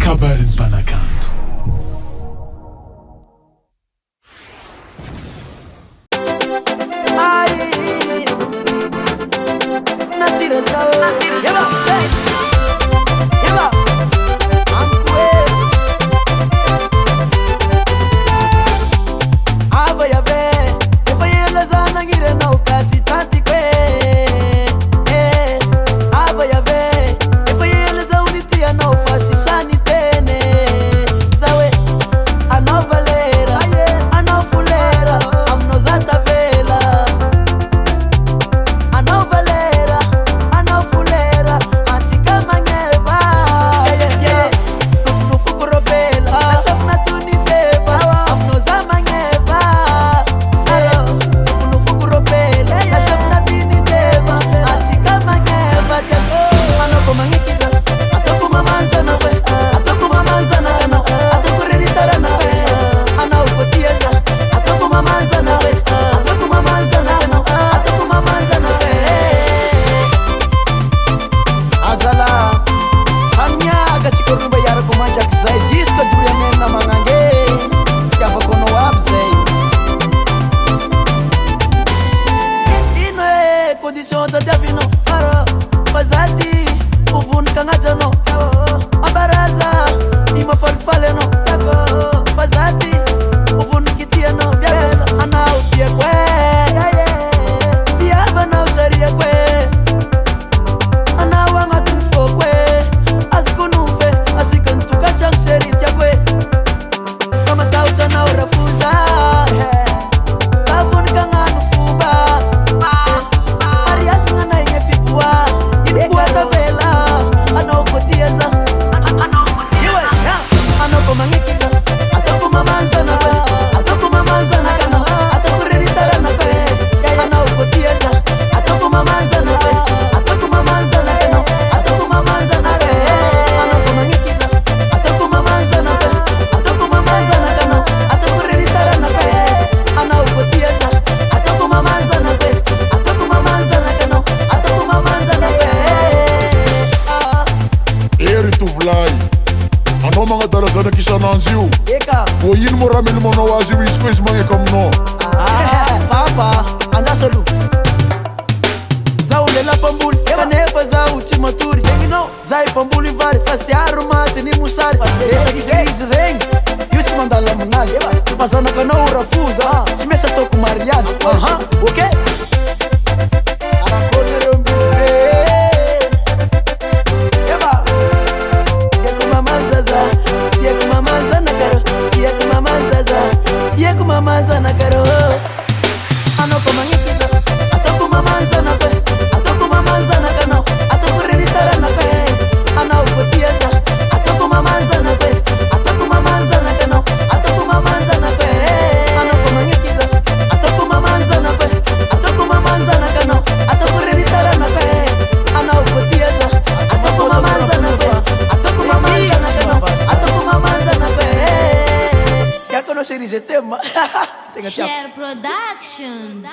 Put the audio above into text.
kabarin'ny mpanakanto. Anao magnadala zanaka isan'andro io. Eka. Ho ino mo raha melomanao azy io izy koa izy magneka aminao. Papa, andasa aloha. Zaho lehilahy mpamboly kanefa zaho tsy matory. Zahay mpamboly vary fa sy aro maty ny mosary. Resaky izy regny io tsy mandala aminazy. Fa zanakanao rafoza tsy mesa ataoko mariazy. Ok. Mamazana karo anoko mangikiza atoko mamazana pe atoko mamazana kana atoko reditara na pe ana ukotieza atoko mamazana pe atoko mamazana kana atoko mamazana pe anoko mangikiza atoko mamazana pe atoko mamazana kana atoko reditara na pe ana ukotieza atoko mamazana pe atoko mamazana kana atoko mamazana pe ya conocer ese tema. Share production.